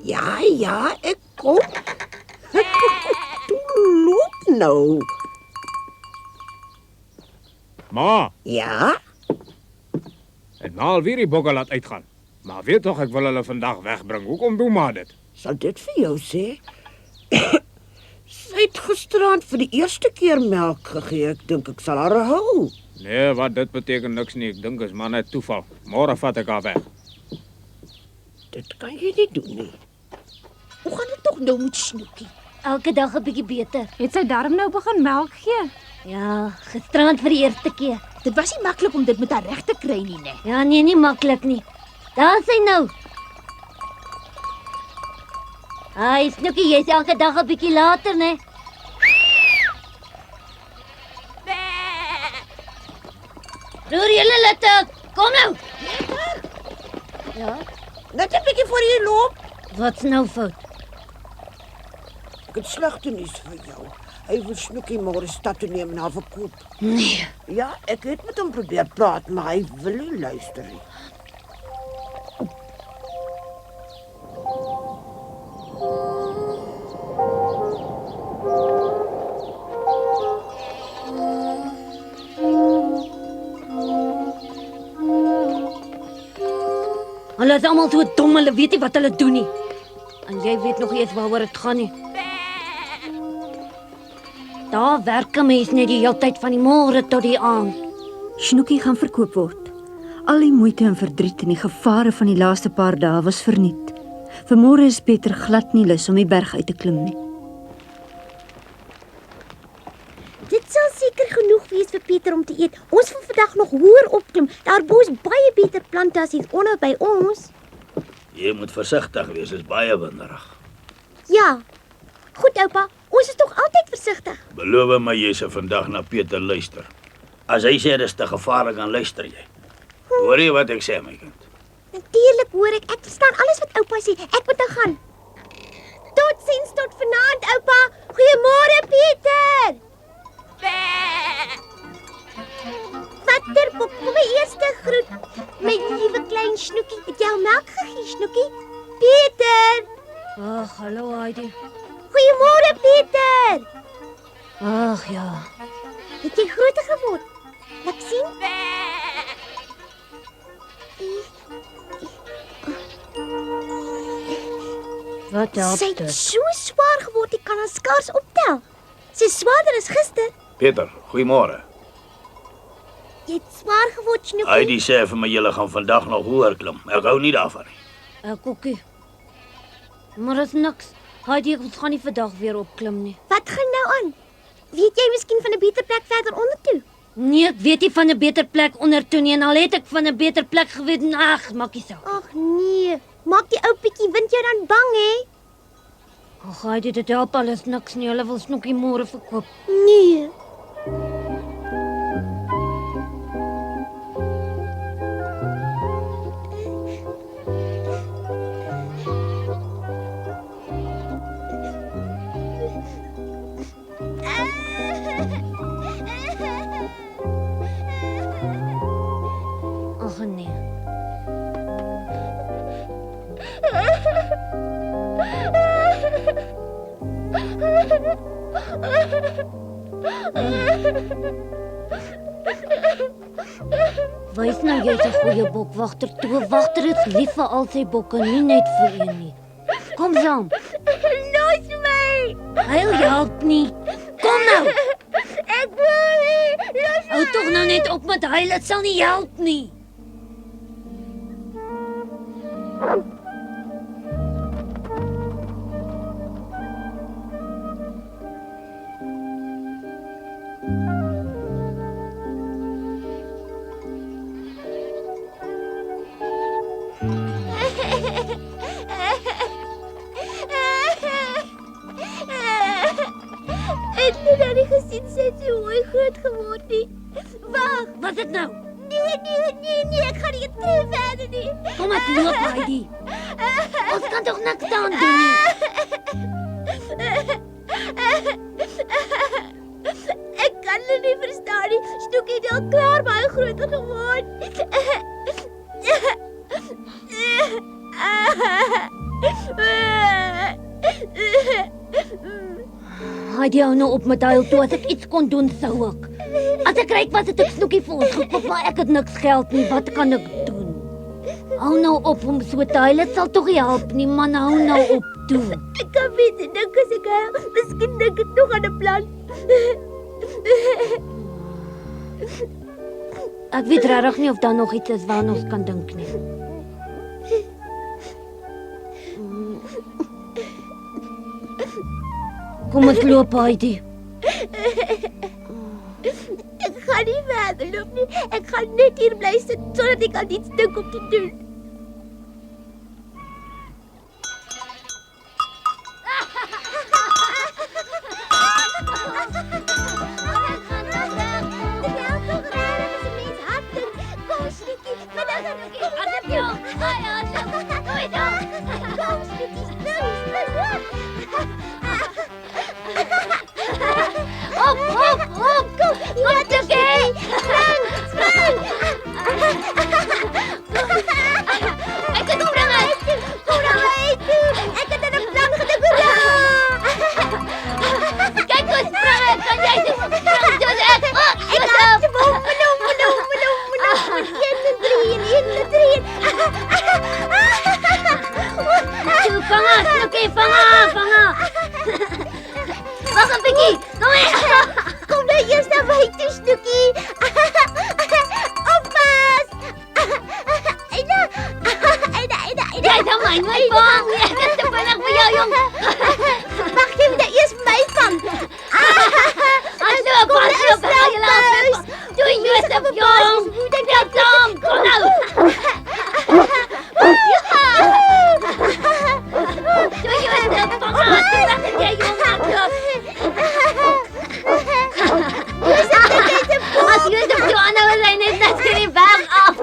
Ja, ek kom. Toe loop nou. Ma, Ja? het ma alweer die bokke laat uitgaan. Maar weet tog ek wil hulle vandag wegbring. Hoekom doen ma dit? Sal dit vir jou sê? Sy het gisterand vir die eerste keer melk gegee. Ek dink ek sal haar hou. Nee, wat dit beteken niks nie. Ek dink is maar net toeval. Môre vat ek haar weg. Dit kan jy nie doen nie. Hoe gaan dit tog nou met Snoekie? Elke dag 'n bietjie beter. Het sy darm nou begin melk gee? Ja, gisterand vir die eerste keer. Dit was nie maklik om dit met haar reg te kry nie, né? Ja, nee, nie maklik nie. Daar is hy nou. Ai, Snoekie, jy's elke dag 'n bietjie later, né? Roer julle litte. Kom nou. Ja, Net 'n bietjie voor jy loop. wat's nou fout? Ek het slegte nuus vir jou. Hy wil Snoekie môre stad toe neem en haar verkoop. Nee. Ja, ek het met hom probeer praat, maar hy wil nie luister nie. Hulle is almal so dom, hulle weet nie wat hulle doen nie. En jy weet nog eers waaroor dit gaan nie. Daar werk 'n mens net die hele tyd van die môre tot die aand. Snoekie gaan verkoop word. Al die moeite en verdriet en die gevare van die laaste paar dae was verniet. Vanmôre is Pieter glad nie lus om die berg uit te klim nie. Dit sal seker genoeg wees vir Pieter om te eet. Ons wil vandag nog hoër opklim. Daarbo is baie beter plante as hier onder by ons. Jy moet versigtig wees, is baie winderig. Ja. Goed oupa, ons is tog altyd versigtig. Beloof my jy sal vandag na Pieter luister. As hy sê dis te gevaarlik, dan luister jy. Hoor jy wat ek sê, my kind? Natuurlik hoor ek. Ek verstaan alles wat oupa sê. Ek moet nou gaan. Totsiens tot vanaand oupa. Goeiemôre Pieter. Vaterbok, kom my eerste groet. My liewe klein Snoekie. Het jy al melk gegee, Snoekie? Pieter. Ag, hallo Heidi. Goeiemôre Pieter. Ag ja. Het jy groter geword? Laat sien. Wat help Sy het dit? so swaar geword, ek kan haar skaars optel. Sy is swaarder as gister. Pieter, goeiemôre. Jy het swaar geword, Snoekie. Heidi sê vir my julle gaan vandag nog hoër klim. Ek hou nie daarvan nie. Ek ookie. Maar is niks. Heidi, ons gaan nie vandag weer opklim nie. Wat gaan nou aan? Weet jy miskien van 'n beter plek verder onder toe? Nee, ek weet nie van 'n beter plek onder toe nie en al het ek van 'n beter plek geweet. Ag, maak nie saak. Ag nee, maak die ou bietjie wind jou dan bang hè? Ag, Heidi, dit help alles niks nie. Hulle wil Snoekie môre verkoop. Nee. Ag nee. Wys nou jy's 'n goeie bokwagter. Toe 'n wagter is lief vir al sy bokke, nie net vir een nie. Kom saam. Los my. Hy help nie. Kom nou. Ek wil nie. Los Hou tog nou net op met huil, dit sal nie help nie. Ek het nou nie gesien sy het so mooi groot geword nie. Wag. Wat is dit nou? Nee, ek gaan nie te verder nie. Kom ek loop, Heidi. Ons kan toch niks aan doen nie. groter geword. Heidi hou nou op met huil toe, as ek iets kon doen sou ek. As ek ryk was het ek Snoekie vir ons gekoop, maar ek het niks geld nie, wat kan ek doen? Hou nou op om so te huil, dit sal tog nie help nie, man, hou nou op toe. Ek kan weet dink as ek huil, miskien dink ek nog aan 'n plan. Ek weet regtig nie of daar nog iets is waaraan ons kan dink nie. Kom ons loop, Heidi. Ek gaan nie verder loop nie. Ek gaan net hier bly sit sodat ek aan iets dink om te doen. Op, kom, Snoekie. Spring. Ek het hom bring. Kom nou uit toe. Ek het 'n plan gedink. Kyk hoe spring ek, kan jy dit spring soos ek? Ek het te boom. 1 2 3. Toe, vang haar, Snoekie, vang haar. Wag 'n bietjie, kom hier. Kom nou eers na my toe, Snoekie. Oppas. Eina. Jy sal my nooit vang nie, ek is te vinnig vir jou, jong. Mag jy my eers my vang? Loop, gaan jy laat. Doe Josef, jong. Dit is Tom, kom nou. Doe Josef, vang haar, toe jy jong maak. As Josef jou aanhou, is hy net in die weg af.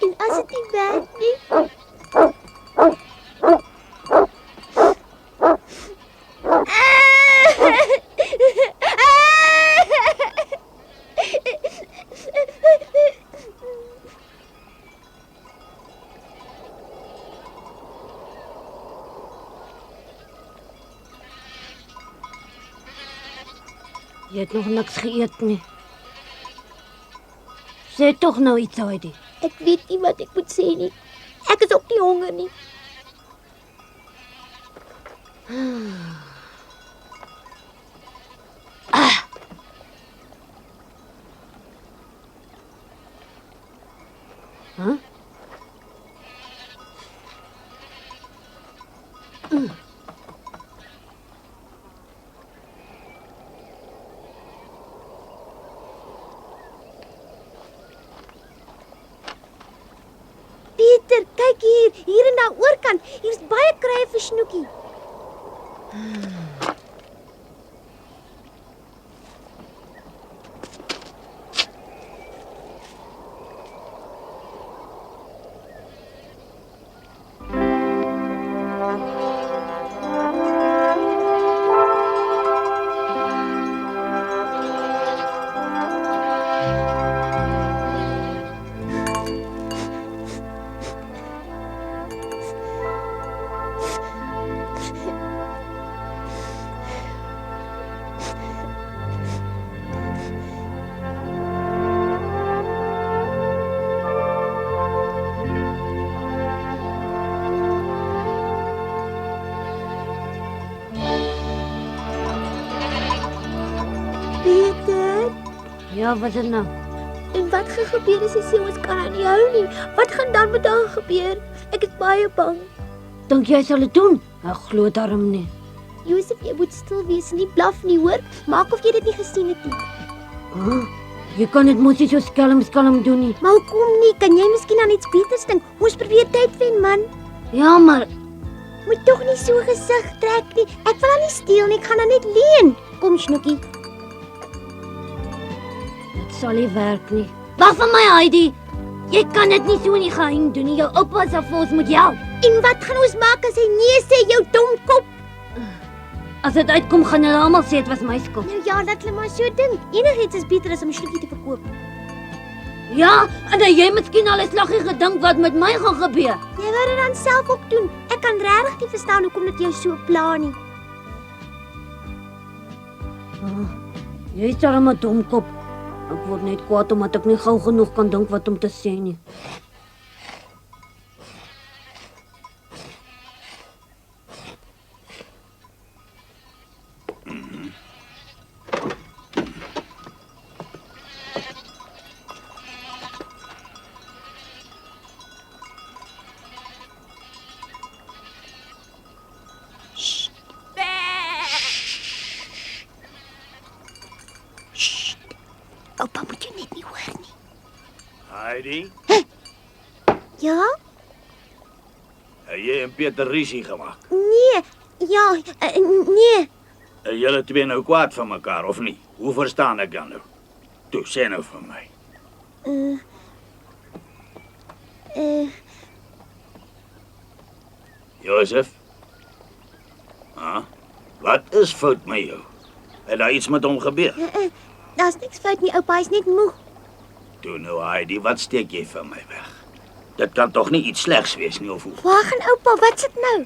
En as dit nie werk nie? Jy het nog niks geëet nie. Sê tog nou iets, Heidi. Ek weet nie wat ek moet sê nie. Ek is ook nie honger nie. Huh? Pieter, kyk hier en daar oorkant. Hier's baie krye vir Snoekie. Pieter, Ja, wat is dit nou? en wat gaan gebeur as hy sê ons kan haar nie hou nie? Wat gaan dan met haar gebeur? Ek is baie bang. Dink jy sal dit doen? Ek glo daarom nie. Josef, jy moet stil wees en nie blaf nie, hoor? Maak of jy dit nie gesien het nie. Jy kan dit mos nie so skelm doen nie. Maar hoekom nie? Kan jy miskien aan iets beters dink? Ons probeer tyd wen, man. Ja, maar Moet tog nie so gesig trek nie. Ek wil haar nie steel nie, ek gaan haar net leen. Kom, Snoekie. dit sal nie werk nie. Wag vir my, Heidi. Jy kan dit nie so in die geheim doen nie. Jou oupa sal vir ons moet help. En wat gaan ons maak as hy nee sê, jou domkop? As dit uitkom, gaan hulle almal sê dit was my skuld. Nou ja, dat hulle maar so dink. Enigiets is beter as om 'n snoekie te verkoop. Ja, en dan jy miskien al 'n slaggie gedink wat met my gaan gebeur. Jy wou dit dan self ook doen. Ek kan regtig nie verstaan hoekom dit jou so pla nie. Jy is darem 'n domkop. Ek word net kwaad omdat ek nie gou genoeg kan dink wat om te sê nie. Oupa moet jou net nie hoor nie. Heidi, Ja? het jy en Pieter ruzie gemaak? Nee. Ja, nee. Is julle twee nou kwaad van mekaar, of nie? Hoe verstaan ek dan nou? Toe, sê nou vir my. Josef? Wat is fout met jou? Het daar iets met hom gebeur? Daar's niks fout nie, oupa, hy's net moeg. Toe nou, Heidi, wat steek jy van my weg? Dit kan toch nie iets slegs wees nie, of hoe? Waar gaan oupa? Wat sit nou?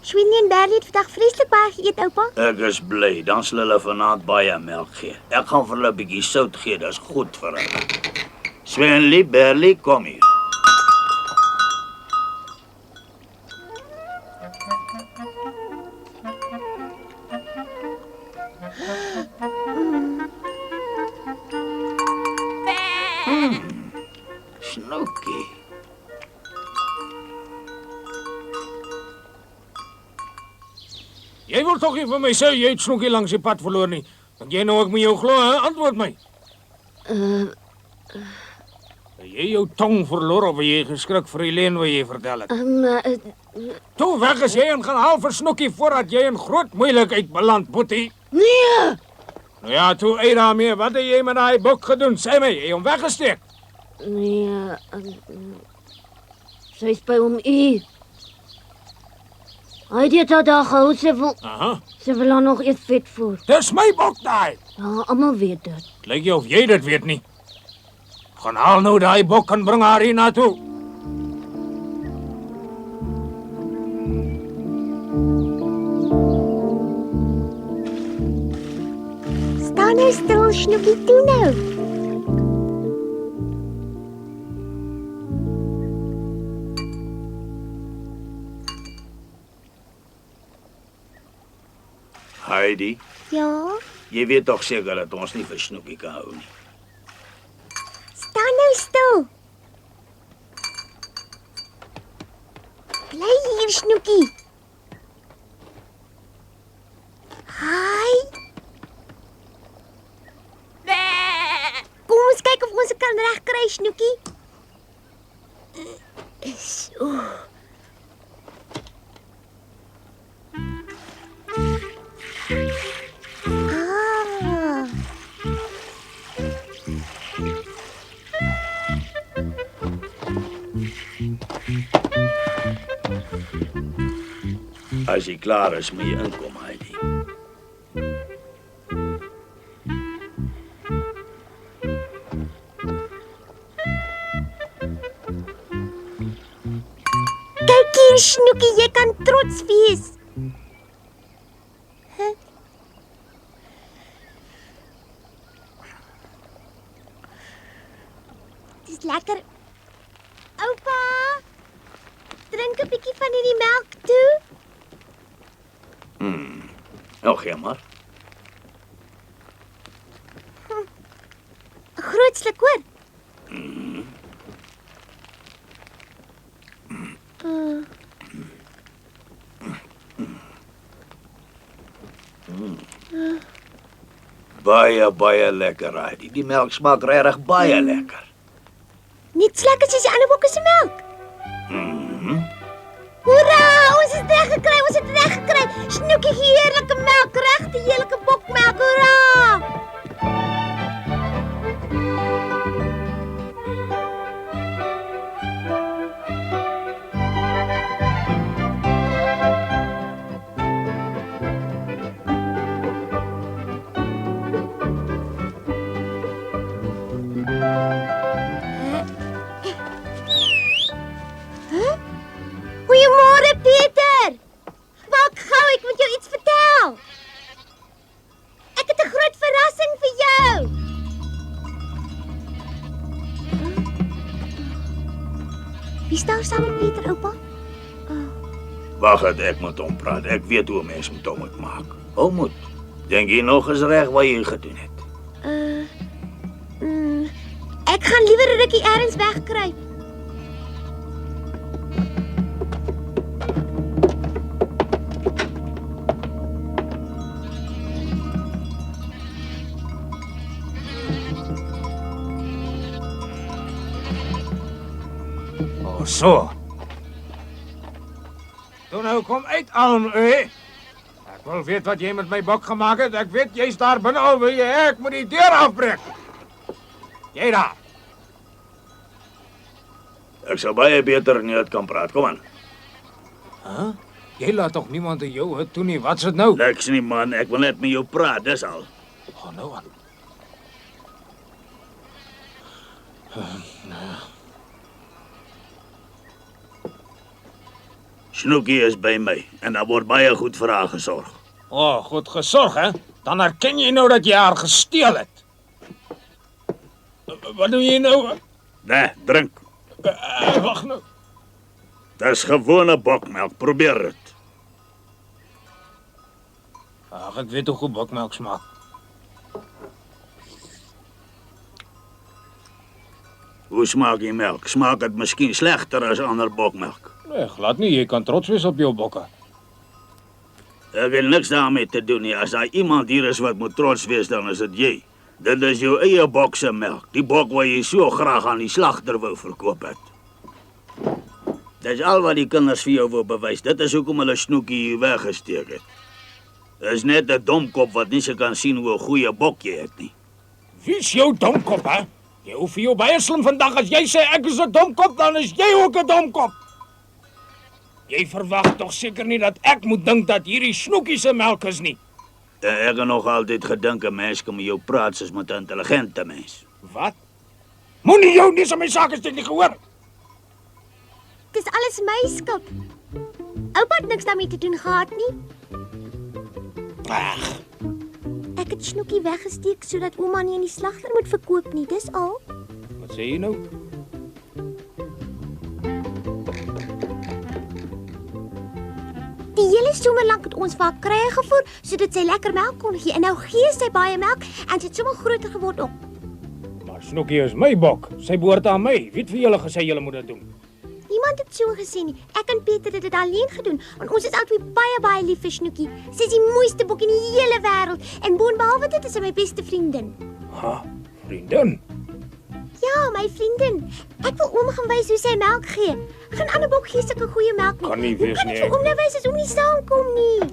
Sweeney en Berlie het vandag vreeslik baie geëet, oupa. Ek is bly, dan sal hulle vanaand baie melk gee. Ek gaan vir hulle 'n bietjie sout gee, dis goed vir hulle. Sweeney, Berlie, kom hier. Snookie. Jy wil tog nie vir my sê jy het Snoekie langs die pad verloor nie. Want jy nou ek moet jou glo, hè? Antwoord my. Het jy jou tong verloor of het jy geskrik vir die leen wat jy vertel het? Toe weg is jy en gaan haal vir Snoekie voordat jy in groot moeilikheid beland, Boetie. Nee! Nou ja, toe uit daarmee, wat het jy met daai bok gedoen? Sê my, jy hom weggesteek? Nee, sy is by hom u. Hy het dit daar gehou, Aha, sy wil haar nog eers vet voer. dis my bok daai. Ja, almal weet dit. Lyk jy of jy dit weet nie. Gaan haal nou daai bok en bring haar hier na toe. Staan nou stil, Snoekie, toe nou. Heidi, Ja? jy weet toch seker dat ons nie vir Snoekie kan hou nie. Staan nou stil. Bly hier, Snoekie. Hi. Kom ons kyk of ons dit kan regkry, Snoekie. So. Ah. As jy klaar is, moet jy inkom, Heidi. Kyk hier, Snoekie, jy kan trots wees. Dis lekker. Oupa, drink 'n bietjie van hierdie melk toe. Gee maar. 'n Groot sluk, hoor. Baie lekker, Heidi. Die melk smaak regtig baie lekker. Net so lekker soos die ander bokke se melk. Hoera, ons het reg gekry, ons het reg gekry. Snoekie, heerlike melk, regte heerlike bokmelk. Hoera! Jy's daar saam met Pieter, oupa? Wag het, ek moet hom praat. Ek weet hoe 'n mens met hom moet maak. Hou moet. Dink jy nog is reg wat jy gedoen het? Ek gaan liewer 'n rukkie elders wegkruip. Oh, so. Toe nou kom uit aan, Ek wil weet wat jy met my bok gemaak het. Ek weet jy's daar binne al wil jy ek moet die deur afbreek. Jy daar. Ek sal baie beter nie uit kan praat. Kom aan. Jy laat tog niemand in jou hut toe nie. Wat's dit nou? Niks nie man, ek wil net met jou praat, dis al. Oh, nou aan. Snookie is by my en daar word baie goed vir haar gesorg. Oh, goed gesorg, hè? Dan erken jy nou dat jy haar gesteel het. Wat doen jy nou? Nee, drink. Wag nou. Dis gewone bokmelk, probeer dit. Ag, ek weet hoe goed bokmelk smaak. Hoe smaak die melk? Smaak dit miskien slegter as ander bokmelk? Nee, glad nie. Jy kan trots wees op jou bokke. Ek het niks daarmee te doen nie. As daar iemand hier is wat moet trots wees, dan is dit jy. Dit is jou eie bok se melk. Die bok wat jy so graag aan die slagter wou verkoop het. Dis al wat die kinders vir jou wil bewys. Dit is hoekom hulle Snookie hier weggesteek het. Dis net 'n domkop wat nie se kan sien hoe 'n goeie bok jy het nie. Wie's jou domkop, hè? Jy hoef jou baie slim vandag. As jy sê ek is 'n domkop, dan is jy ook 'n domkop. Jy verwag tog seker nie dat ek moet dink dat hierdie Snookie se melk is nie. Ek het nog altyd gedink 'n mens kan met jou praat soos met 'n intelligente mens. Wat? Moenie jou nie so my sake steek nie, gehoor? Dis alles my skuld. Oupa het niks daarmee te doen gehad nie. Ag, Ek het Snookie weggesteek sodat ouma nie in die slagter moet verkoop nie, dis al. wat sê jy nou? Die hele somer lank het ons vir haar krye gevoer sodat sy lekker melk kon gee en nou gee sy baie melk en sy het sommer groter geword ook. Maar Snookie is my bok. Sy behoort aan my. Wie het vir julle gesê julle moet dit doen? Niemand het so gesê nie. Ek en Pieter het dit alleen gedoen want ons is albei baie lief vir Snookie. Sy is die mooiste bok in die hele wêreld en boonbehalwe dit is sy my beste vriendin. Ha, vriendin. Ja, my vriendin. Ek wil oom gaan wys hoe sy melk gee. Geen ander bok gee sulke goeie melk nie. Kan nie Hoe wees kan nie. ek vir oom nou wys as oom nie saamkom nie?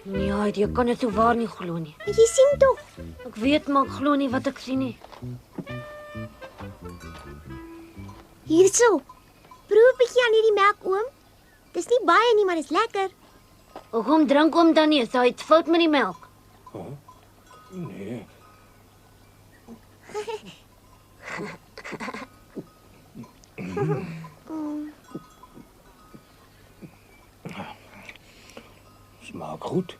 Nee, jy kan dit so waar nie glo nie. Jy sien tog. Ek weet maar ek glo nie wat ek sien nie. Hierso. Proe 'n bietjie aan hierdie melk, oom. Dis nie baie nie, maar dis lekker. Hoekom drink oom dan nie? Is daar iets fout met die melk? Nee. Smaak goed.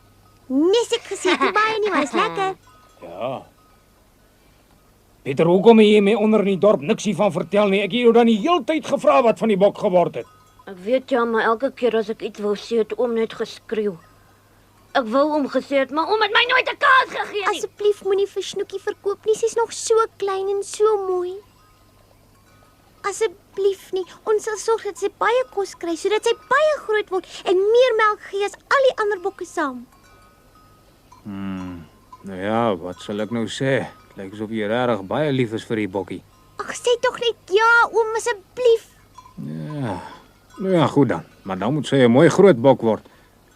Nes ek gesê, nie baie nie, maar dis lekker. Ja. Pieter, hoekom het jy my onder in die dorp niks hiervan vertel nie? Ek het jou dan die hele tyd gevra wat van die bok geword het. Ek weet ja, maar elke keer as ek iets wou sê, het oom net geskreeu. Ek wou hom gesê het, maar oom het my nooit 'n kans gegee nie. Asseblief moenie vir Snookie verkoop nie. Sy's nog so klein en so mooi. Asseblief nie. Ons sal sorg dat sy baie kos kry sodat sy baie groot word en meer melk gee as al die ander bokke saam. Nou ja, wat sal ek nou sê? Het lyk asof jy regtig baie lief is vir die bokkie. Ag, sê tog net ja, oom, asseblief. Ja. Nou ja, goed dan. Maar dan moet sy 'n mooi groot bok word.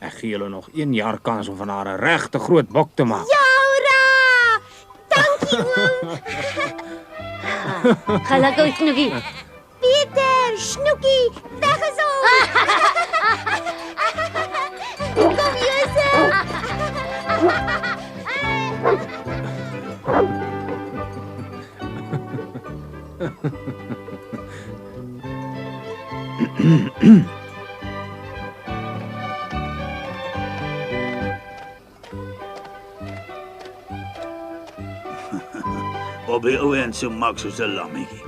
Ek gee julle nog 1 jaar kans om van haar 'n regte groot bok te maak. Ja, hoera! Dankie, oom. Gelukkig Snookie. Pieter, Snookie, weg is ons. Kom Josef. Op die ou end so mak soos 'n lammetjie.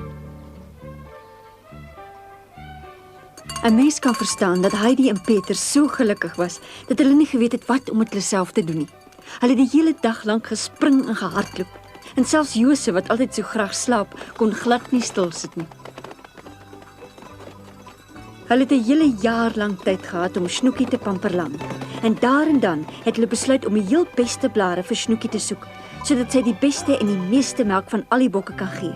'n Mens kan verstaan dat Heidi en Peter so gelukkig was dat hulle nie geweet het wat om met hulle self te doen nie. Hulle het die hele dag lank gespring en gehardloop. En selfs Jose, wat altyd so graag slaap, kon glad nie stil sit nie. Hulle het 'n hele jaar lank tyd gehad om Snoekie te pamperlam. En dan het hulle besluit om die heel beste blare vir Snoekie te soek, sodat sy die beste en die meeste melk van al die bokke kan gee.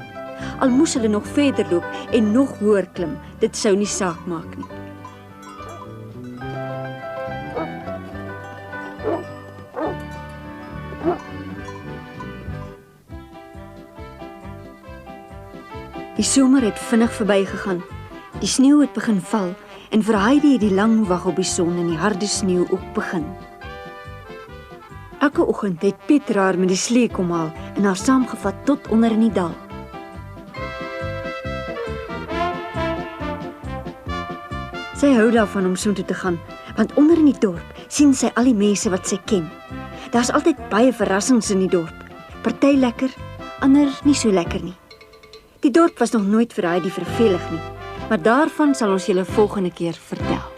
Al moes hulle nog verder loop en nog hoër klim, dit sou nie saak maak nie. Die somer het vinnig verbygegaan. Die sneeu het begin val en vir Heidi het die lang wag op die son en die harde sneeu ook begin. Elke oggend het Piet haar met die slee kom haal en haar saamgevat tot onder in die dal. Sy hou daarvan om soontoe te gaan, want onder in die dorp sien sy al die mense wat sy ken. Daar's altyd baie verrassings in die dorp. Party lekker, ander nie so lekker nie. Die dorp was nog nooit vir Heidi vervelig nie, maar daarvan sal ons julle volgende keer vertel.